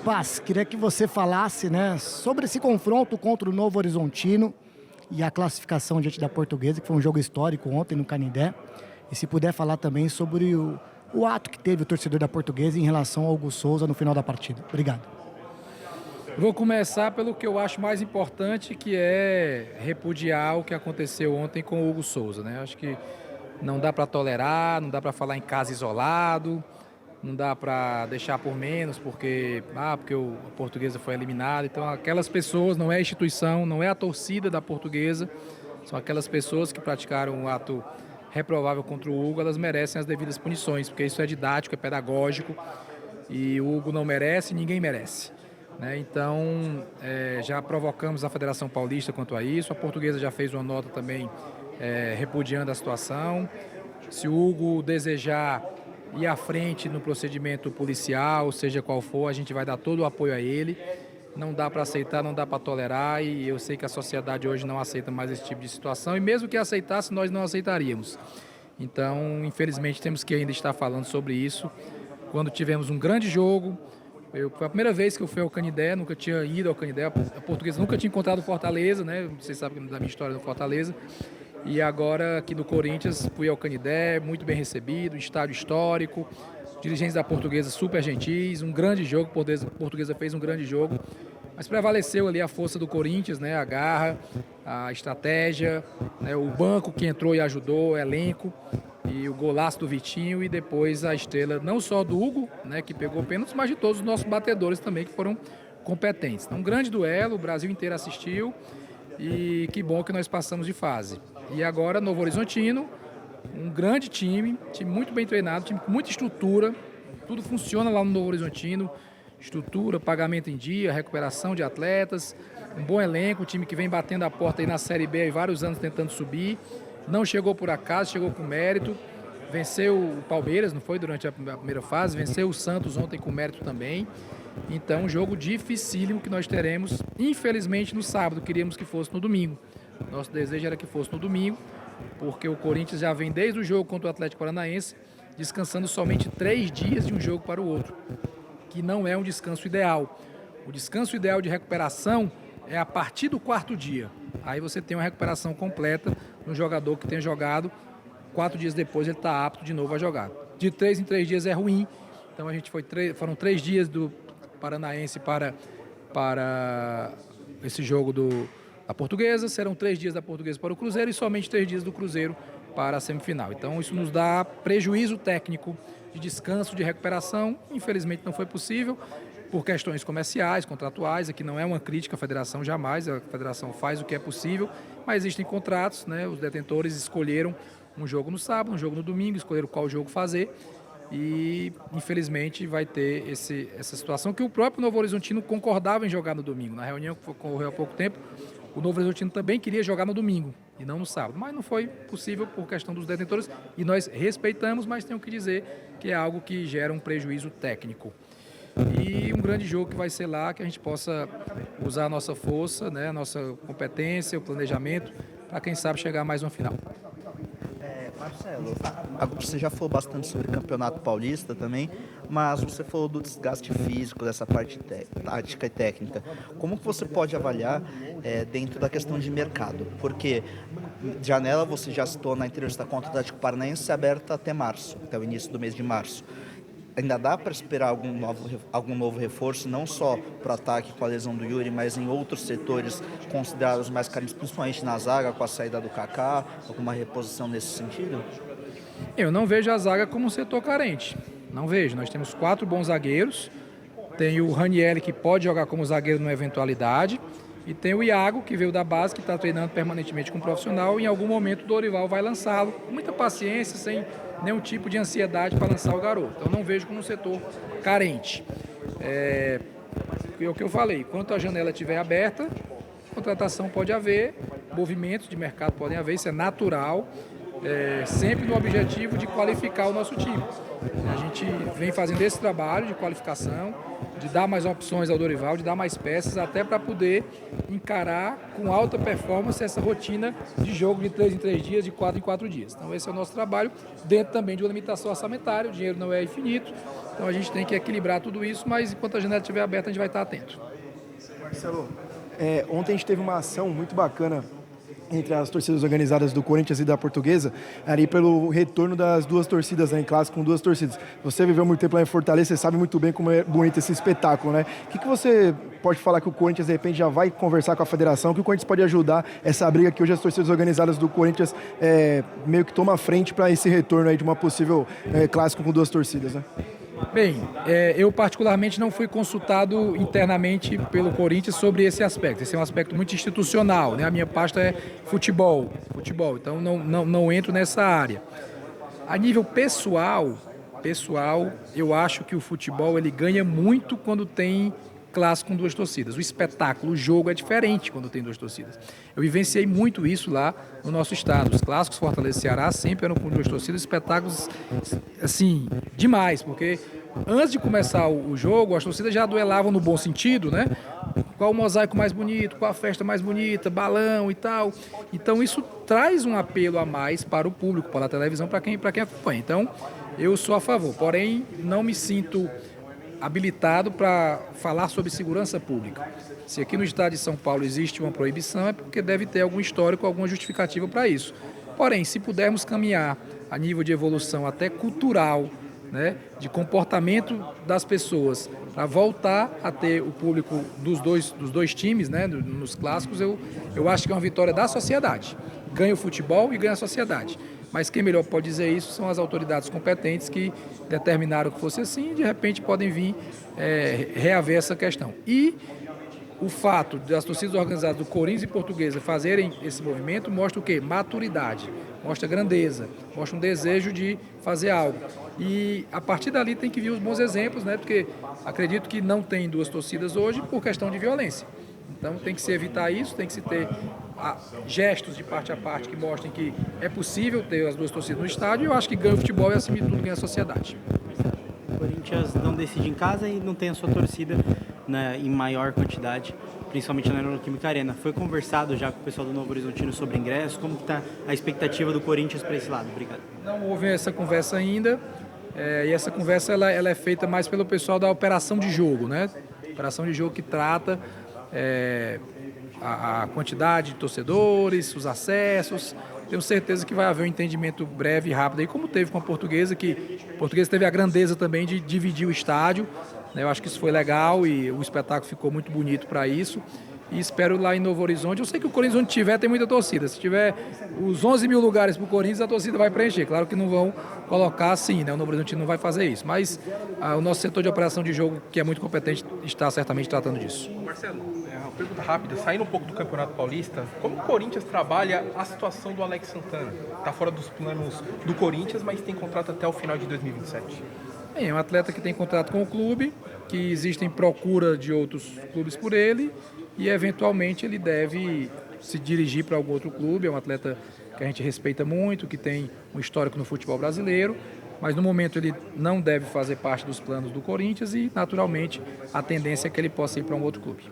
Paz, queria que você falasse, né, sobre esse confronto contra o Novo Horizontino e a classificação diante da Portuguesa, que foi um jogo histórico ontem no Canindé. E se puder falar também sobre o ato que teve o torcedor da Portuguesa em relação ao Hugo Souza no final da partida. Obrigado. Vou começar pelo que eu acho mais importante, que é repudiar o que aconteceu ontem com o Hugo Souza, né? Acho que não dá para tolerar, não dá para falar em caso isolado, não dá para deixar por menos porque a Portuguesa foi eliminada. Então aquelas pessoas, não é a instituição, não é a torcida da Portuguesa, são aquelas pessoas que praticaram um ato reprovável contra o Hugo, elas merecem as devidas punições, porque isso é didático, é pedagógico e o Hugo não merece, ninguém merece. Né? Então, já provocamos a Federação Paulista quanto a isso, a Portuguesa já fez uma nota também repudiando a situação. Se o Hugo desejar ir à frente no procedimento policial, seja qual for, a gente vai dar todo o apoio a ele. Não dá para aceitar, não dá para tolerar e eu sei que a sociedade hoje não aceita mais esse tipo de situação e mesmo que aceitasse, nós não aceitaríamos. Então, infelizmente, temos que ainda estar falando sobre isso. Quando tivemos um grande jogo, foi a primeira vez que eu fui ao Canindé, nunca tinha ido ao Canindé, a Portuguesa nunca tinha encontrado o Fortaleza, né? Vocês sabem da minha história no Fortaleza. E agora aqui no Corinthians fui ao Canindé, muito bem recebido, estádio histórico, dirigentes da Portuguesa super gentis, um grande jogo, a Portuguesa fez um grande jogo, mas prevaleceu ali a força do Corinthians, né? A garra, a estratégia, né? O banco que entrou e ajudou, o elenco, e o golaço do Vitinho e depois a estrela não só do Hugo, né? Que pegou pênaltis, mas de todos os nossos batedores também que foram competentes. Então, um grande duelo, o Brasil inteiro assistiu e que bom que nós passamos de fase. E agora, Novo Horizontino, um grande time muito bem treinado, time com muita estrutura, tudo funciona lá no Novo Horizontino, estrutura, pagamento em dia, recuperação de atletas, um bom elenco, um time que vem batendo a porta aí na Série B há vários anos tentando subir, não chegou por acaso, chegou com mérito, venceu o Palmeiras, não foi durante a primeira fase, venceu o Santos ontem com mérito também. Então, um jogo dificílimo que nós teremos, infelizmente, no sábado, queríamos que fosse no domingo. Nosso desejo era que fosse no domingo, porque o Corinthians já vem desde o jogo contra o Atlético Paranaense, descansando somente 3 dias de um jogo para o outro, que não é um descanso ideal. O descanso ideal de recuperação é a partir do 4º dia. Aí você tem uma recuperação completa no jogador que tem jogado, 4 dias depois ele está apto de novo a jogar. De 3 em 3 dias é ruim, então a gente foram 3 dias do Paranaense para esse jogo da Portuguesa, serão 3 dias da Portuguesa para o Cruzeiro e somente 3 dias do Cruzeiro para a semifinal. Então isso nos dá prejuízo técnico de descanso, de recuperação. Infelizmente não foi possível por questões comerciais, contratuais. Aqui não é uma crítica à federação, jamais. A federação faz o que é possível, mas existem contratos, né? Os detentores escolheram um jogo no sábado, um jogo no domingo, escolheram qual jogo fazer. E infelizmente vai ter essa situação que o próprio Novo Horizontino concordava em jogar no domingo. Na reunião que ocorreu há pouco tempo, o Novo Horizontino também queria jogar no domingo e não no sábado, mas não foi possível por questão dos detentores e nós respeitamos, mas tenho que dizer que é algo que gera um prejuízo técnico. E um grande jogo que vai ser lá, que a gente possa usar a nossa força, né, a nossa competência, o planejamento, para quem sabe chegar a mais uma final. Marcelo, você já falou bastante sobre o Campeonato Paulista também, mas você falou do desgaste físico, dessa parte tática e técnica. Como que você pode avaliar dentro da questão de mercado? Porque janela, você já citou na entrevista contra o Atlético Paranaense, aberta até março, até o início do mês de março. Ainda dá para esperar algum novo reforço, não só para o ataque com a lesão do Yuri, mas em outros setores considerados mais carentes, principalmente na zaga, com a saída do Kaká, alguma reposição nesse sentido? Eu não vejo a zaga como um setor carente, não vejo. Nós temos 4 bons zagueiros, tem o Ranieri que pode jogar como zagueiro numa eventualidade, e tem o Iago que veio da base, que está treinando permanentemente com um profissional, e em algum momento o Dorival vai lançá-lo, com muita paciência, sem nenhum tipo de ansiedade para lançar o garoto. Então não vejo como um setor carente. É o que eu falei, enquanto a janela estiver aberta, contratação pode haver, movimentos de mercado podem haver, isso é natural. sempre no objetivo de qualificar o nosso time. A gente vem fazendo esse trabalho de qualificação, de dar mais opções ao Dorival, de dar mais peças, até para poder encarar com alta performance essa rotina de jogo de 3 em 3 dias, de 4 em 4 dias. Então esse é o nosso trabalho, dentro também de uma limitação orçamentária, o dinheiro não é infinito, então a gente tem que equilibrar tudo isso, mas enquanto a janela estiver aberta, a gente vai estar atento. Marcelo, ontem a gente teve uma ação muito bacana entre as torcidas organizadas do Corinthians e da Portuguesa, ali pelo retorno das duas torcidas, né, em clássico com duas torcidas. Você viveu muito tempo lá em Fortaleza, você sabe muito bem como é bonito esse espetáculo, né? O que você pode falar que o Corinthians, de repente, já vai conversar com a federação, que o Corinthians pode ajudar essa briga que hoje as torcidas organizadas do Corinthians meio que toma a frente para esse retorno aí de uma possível clássico com duas torcidas, né? Bem, eu particularmente não fui consultado internamente pelo Corinthians sobre esse aspecto. Esse é um aspecto muito institucional, né? A minha pasta é futebol, então não entro nessa área. A nível pessoal, eu acho que o futebol ele ganha muito quando tem clássico com duas torcidas. O espetáculo, o jogo é diferente quando tem duas torcidas. Eu vivenciei muito isso lá no nosso estado. Os clássicos Fortaleza e Ceará sempre eram com duas torcidas, espetáculos assim, demais, porque antes de começar o jogo, as torcidas já duelavam no bom sentido, né? Qual o mosaico mais bonito, qual a festa mais bonita, balão e tal. Então isso traz um apelo a mais para o público, para a televisão, para quem acompanha. Então eu sou a favor, porém não me sinto habilitado para falar sobre segurança pública. Se aqui no estado de São Paulo existe uma proibição, é porque deve ter algum histórico, alguma justificativa para isso. Porém, se pudermos caminhar a nível de evolução até cultural, né, de comportamento das pessoas, para voltar a ter o público dos dois times, né, nos clássicos, eu acho que é uma vitória da sociedade. Ganha o futebol e ganha a sociedade. Mas quem melhor pode dizer isso são as autoridades competentes que determinaram que fosse assim e de repente podem vir reaver essa questão. E o fato das torcidas organizadas do Corinthians e Portuguesa fazerem esse movimento mostra o quê? Maturidade, mostra grandeza, mostra um desejo de fazer algo. E a partir dali tem que vir os bons exemplos, né? Porque acredito que não tem duas torcidas hoje por questão de violência. Então tem que se evitar isso, tem que se ter gestos de parte a parte que mostrem que é possível ter as duas torcidas no estádio, e eu acho que ganha o futebol e acima de tudo ganha a sociedade. O Corinthians não decide em casa e não tem a sua torcida, né, em maior quantidade, principalmente na Neoquímica Arena. Foi conversado já com o pessoal do Novo Horizontino sobre ingressos? Como está a expectativa do Corinthians para esse lado? Obrigado. Não houve essa conversa ainda, e essa conversa ela é feita mais pelo pessoal da operação de jogo, né? Operação de jogo que trata a quantidade de torcedores, os acessos. Tenho certeza que vai haver um entendimento breve e rápido aí, como teve com a Portuguesa, que a Portuguesa teve a grandeza também de dividir o estádio, né? Eu acho que isso foi legal e o espetáculo ficou muito bonito para isso. E espero lá em Novo Horizonte. Eu sei que o Corinthians, onde tiver, tem muita torcida. Se tiver os 11 mil lugares para o Corinthians, a torcida vai preencher. Claro que não vão colocar assim, né? O Novo Horizonte não vai fazer isso. Mas o nosso setor de operação de jogo, que é muito competente, está certamente tratando disso. Marcelo, uma pergunta rápida. Saindo um pouco do Campeonato Paulista, como o Corinthians trabalha a situação do Alex Santana? Está fora dos planos do Corinthians, mas tem contrato até o final de 2027. É um atleta que tem contrato com o clube, que existem procura de outros clubes por ele, e eventualmente ele deve se dirigir para algum outro clube. É um atleta que a gente respeita muito, que tem um histórico no futebol brasileiro, mas no momento ele não deve fazer parte dos planos do Corinthians e naturalmente a tendência é que ele possa ir para um outro clube.